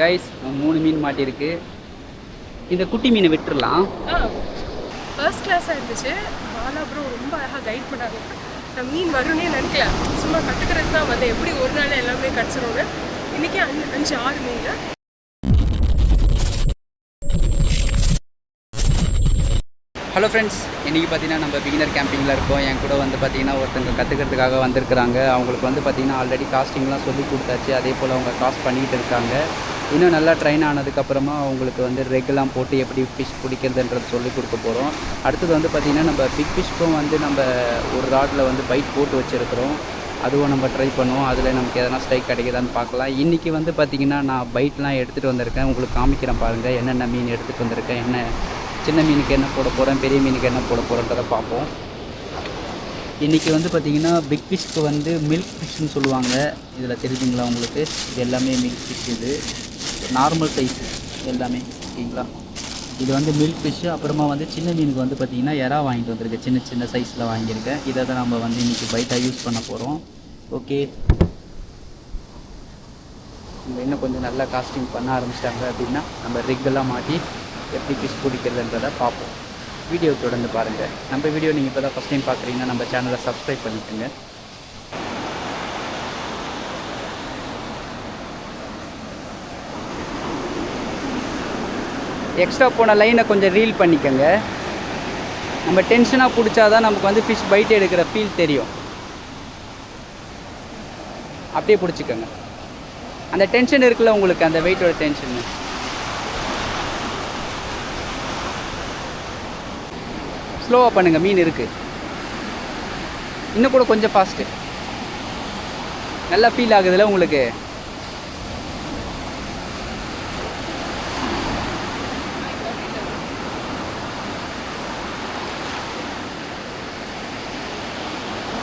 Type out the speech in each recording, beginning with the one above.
Guys 3 மீன் மாட்டியிருக்கு. இந்த குட்டி மீனை விட்டுறலாம். ஃபர்ஸ்ட் கிளாஸாக இருந்துச்சு. பாலா ப்ரோ ரொம்ப அழகாக கைட் பண்ணாங்க. நான் மீன் வரும்னே நினைக்கல, சும்மா கற்றுக்கிறது தான் வந்து எப்படி ஒரு நாள் எல்லாமே கிடச்சிரும்னு. இன்றைக்கி 5-6 மீன். ஹலோ ஃப்ரெண்ட்ஸ், இன்றைக்கி பார்த்தீங்கன்னா நம்ம பிகினர் கேம்பிங்கில் இருக்கோம். என் கூட வந்து பார்த்திங்கன்னா ஒருத்தங்க கற்றுக்கிறதுக்காக வந்திருக்கிறாங்க. அவங்களுக்கு வந்து பார்த்திங்கன்னா ஆல்ரெடி காஸ்டிங்லாம் சொல்லி கொடுத்தாச்சு. அதே போல் அவங்க காஸ்ட் பண்ணிக்கிட்டு இருக்காங்க. இன்னும் நல்லா ட்ரெயின் ஆனதுக்கப்புறமா அவங்களுக்கு வந்து ரெகுலாம் போட்டு எப்படி ஃபிஷ் பிடிக்கிறதுன்றது சொல்லி கொடுக்க போகிறோம். அடுத்தது வந்து பார்த்திங்கன்னா நம்ம பிக் ஃபிஷ்க்கும் வந்து நம்ம ஒரு ராட்டில் வந்து பைட் போட்டு வச்சுருக்கிறோம். அதுவும் நம்ம ட்ரை பண்ணுவோம். அதில் நமக்கு எதனா ஸ்ட்ரைக் கிடைக்குதான்னு பார்க்கலாம். இன்றைக்கி வந்து பார்த்திங்கன்னா நான் பைட்லாம் எடுத்துகிட்டு வந்திருக்கேன். உங்களுக்கு காமிக்கிறேன் பாருங்கள், என்னென்ன மீன் எடுத்துகிட்டு வந்திருக்கேன், என்ன சின்ன மீனுக்கு என்ன போட போகிறேன், பெரிய மீனுக்கு என்ன போட போகிறேன்றதை பார்ப்போம். இன்றைக்கி வந்து பார்த்திங்கன்னா பிக் ஃபிஷ்க்கு வந்து மில்க் ஃபிஷ்னு சொல்லுவாங்க. இதில் தெரியுதுங்களா உங்களுக்கு? இது எல்லாமே மில்க் ஃபிஷ். இது நார்மல் சைஸ் எல்லாமே ஓகேங்களா. இது வந்து மில்க் ஃபிஷ்ஷு. அப்புறமா வந்து சின்ன மீனுக்கு வந்து பார்த்திங்கன்னா எறா வாங்கிட்டு வந்திருக்கேன். சின்ன சின்ன சைஸில் வாங்கியிருக்கேன். இதை தான் நம்ம வந்து இன்றைக்கி பைட்டாக யூஸ் பண்ண போகிறோம். ஓகே, நம்ம இன்னும் கொஞ்சம் நல்லா காஸ்டிங் பண்ண ஆரம்பிச்சிட்டாங்க அப்படின்னா நம்ம ரிக்கெல்லாம் மாட்டி எப்படி ஃபிஷ் பிடிக்கிறதுன்றதை பார்ப்போம். வீடியோ தொடர்ந்து பாருங்கள். நம்ம வீடியோ நீங்கள் இப்போ தான் ஃபஸ்ட் டைம் பார்க்குறீங்கன்னா நம்ம சேனலை சப்ஸ்கிரைப் பண்ணிக்கோங்க. எக்ஸ்ட்ரா போன லைனை கொஞ்சம் ரீல் பண்ணிக்கோங்க. நம்ம டென்ஷனாக பிடிச்சாதான் நமக்கு வந்து ஃபிஷ் பைட் எடுக்கிற ஃபீல் தெரியும். அப்படியே பிடிச்சிக்கோங்க. அந்த டென்ஷன் இருக்குல்ல உங்களுக்கு, அந்த வெயிட்டோட டென்ஷன் ஸ்லோவாக பண்ணுங்கள். மீன் இருக்குது. இன்னும் கூட கொஞ்சம் ஃபாஸ்ட்டு. நல்லா ஃபீல் ஆகுதுல்ல உங்களுக்கு?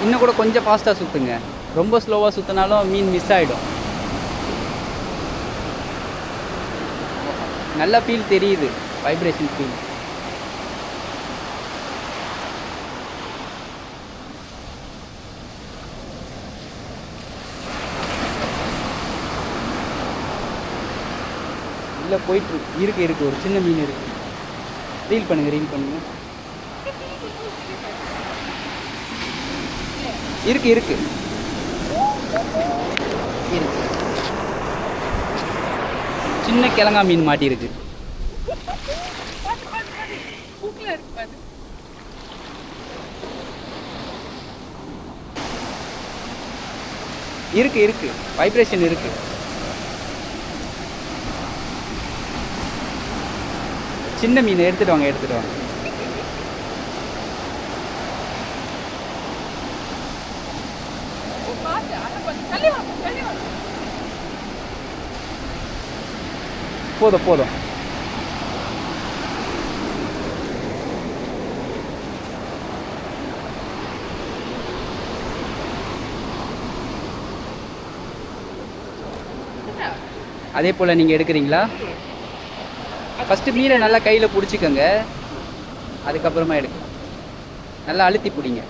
இன்னும் கூட கொஞ்சம் ஃபாஸ்ட்டாக சுற்றுங்க. ரொம்ப ஸ்லோவாக சுற்றினாலும் மீன் மிஸ் ஆகிடும். நல்லா ஃபீல் தெரியுது, வைப்ரேஷன் ஃபீல். இல்லை போயிட்டு இருக்கு ஒரு சின்ன மீன் இருக்குது. ரீல் பண்ணுங்கள், ரீல் பண்ணுங்கள். இருக்கு இருக்கு இருக்கு. சின்ன கிழங்கா மீன் மாட்டியிருக்கு. இருக்கு இருக்கு, வைப்ரேஷன் இருக்கு. சின்ன மீன் எடுத்துட்டு வாங்க, எடுத்துட்டு வாங்க. போதும் போதும். அதே போல் நீங்கள் எடுக்கிறீங்களா? ஃபஸ்ட்டு மீனை நல்லா கையில் பிடிச்சிக்கோங்க, அதுக்கப்புறமா எடுக்க. நல்லா அழுத்தி பிடிங்க.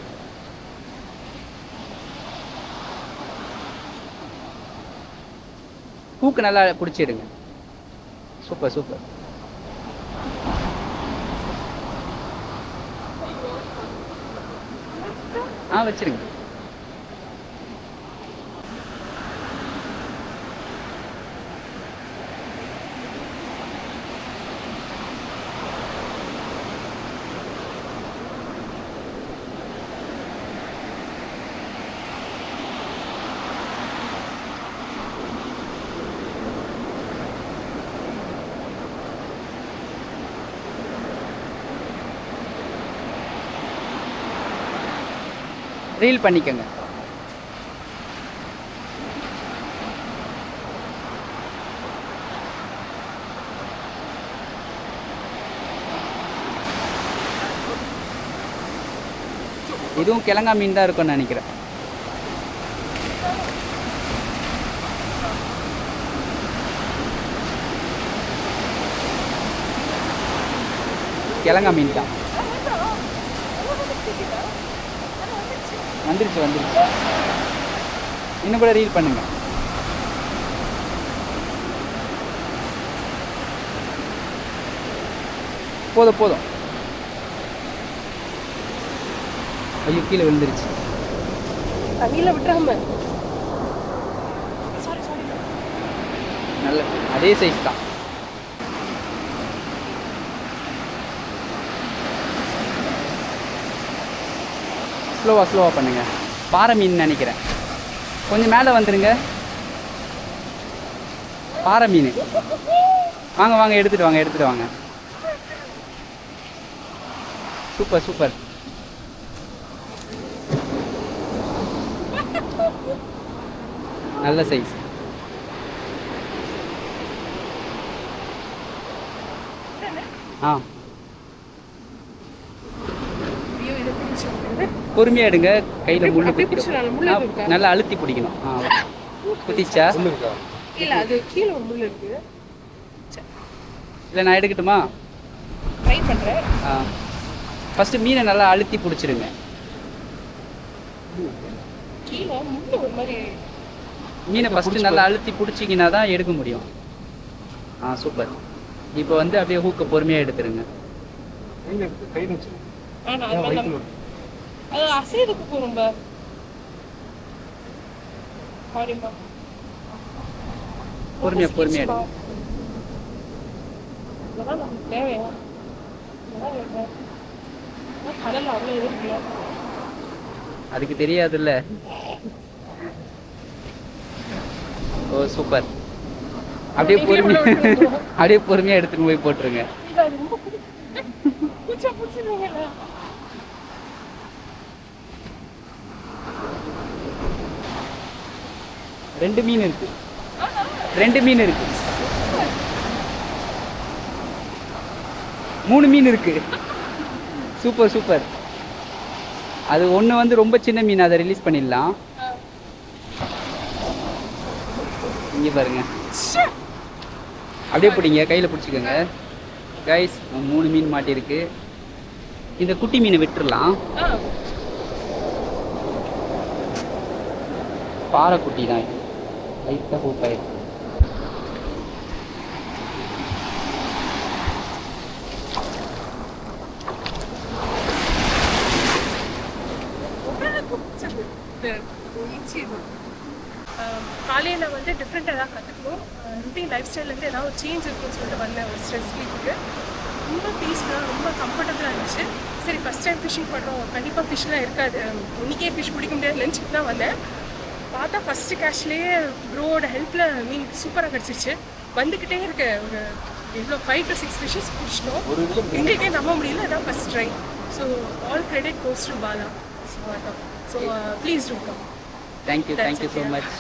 பூக்கு நல்லா பிடிச்சிடுங்க. Super super. வச்சிருங்க. ரீல் பண்ணிக்கோங்க. இதுவும் கிழங்கா மீன் தான் இருக்கும்னு நினைக்கிறேன். கிழங்கா மீன் தான். வந்துருச்சு வந்துருச்சு. இன்னும் கூட ரீல் பண்ணுங்க. போதும் போதும். ஐயோ கீழே விழுந்துருச்சு. தண்ணியில் விட்டுறாம. நல்ல அதே சைஸ் தான். ஸ்லோவாக பண்ணுங்க. பாறை மீன் நினைக்கிறேன். கொஞ்சம் மேலே வந்துடுங்க. பாறை மீன். வாங்க வாங்க எடுத்துகிட்டு வாங்க. Super super. நல்ல சைஸ். ஆ பொறுமையாக எடுங்க. கையில் முள்ளு குத்திடும். நல்லா அழுத்தி பிடிக்கணும். குத்திச்சா? இல்லை அது கீழே ஒரு முள் இருக்கு. இல்லை நான் எடுக்கட்டுமா? ட்ரை பண்ணுறேன். ஃபஸ்ட்டு மீனை நல்லா அழுத்தி பிடிச்சிருங்க. கீழே முள் ஒரு மாதிரி. மீனை ஃபஸ்ட்டு நல்லா அழுத்தி பிடிச்சிங்கன்னா தான் எடுக்க முடியும். சூப்பர். இப்போ வந்து அப்படியே ஹூக்கை பொறுமையாக எடுத்துருங்க. அது அசைதுக்கு ரொம்ப பொறுமையாக எடுங்க. தேவையா கடல் அவ்வளோ இருக்குல்ல, அதுக்கு தெரியாதுல்ல. ஓ சூப்பர். அப்படியே பொறுமையாக எடுத்துன்னு போய் போட்டுருங்க. ரெண்டு மீன் இருக்கு. 3 மீன் இருக்கு. Super super. அது ஒன்று வந்து ரொம்ப சின்ன மீன், அதை ரிலீஸ் பண்ணிடலாம். இங்கே பாருங்க. அப்படியே பிடிங்க, கையில் பிடிச்சிக்கோங்க. கைஸ் 3 மீன் மாட்டியிருக்கு. இந்த குட்டி மீனை விட்டுடலாம். பாறை குட்டி தான். லைட்டாக ஹூக்காயிருக்கு. காலையில் வந்து டிஃப்ரெண்ட்டாக எதாவது கற்றுக்கணும். ருட்டீன் லைஃப் ஸ்டைல்லேருந்து ஏதாவது சேஞ்ச் இருக்குன்னு சொல்லிட்டு வந்தேன். ஒரு ஸ்ட்ரெஸ் லீவுக்கு ரொம்ப பீஸ்ஃபுல்லாக ரொம்ப கம்ஃபர்டபுளாக இருந்துச்சு. சரி ஃபஸ்ட் டைம் ஃபிஷ்ஷிங் பண்ணுறோம், கண்டிப்பாக ஃபிஷ்லாம் இருக்காது, இன்றைக்கே ஃபிஷ் பிடிக்க முடியாது நினச்சிட்டு தான் வந்தேன். பார்த்தா ஃபஸ்ட்டு கேஷ்லேயே ப்ரோவோட ஹெல்ப்பில் மீன் சூப்பராக கிடச்சிருச்சு. வந்துக்கிட்டே இருக்க ஒரு எவ்வளோ 5 to 6 ஃபிஷ்ஷஸ் பிடிச்சிட்டோம். எங்களுக்கே நம்ப முடியல. அதான் first try. So all credit goes to Bala. So please do come. Thank you so much.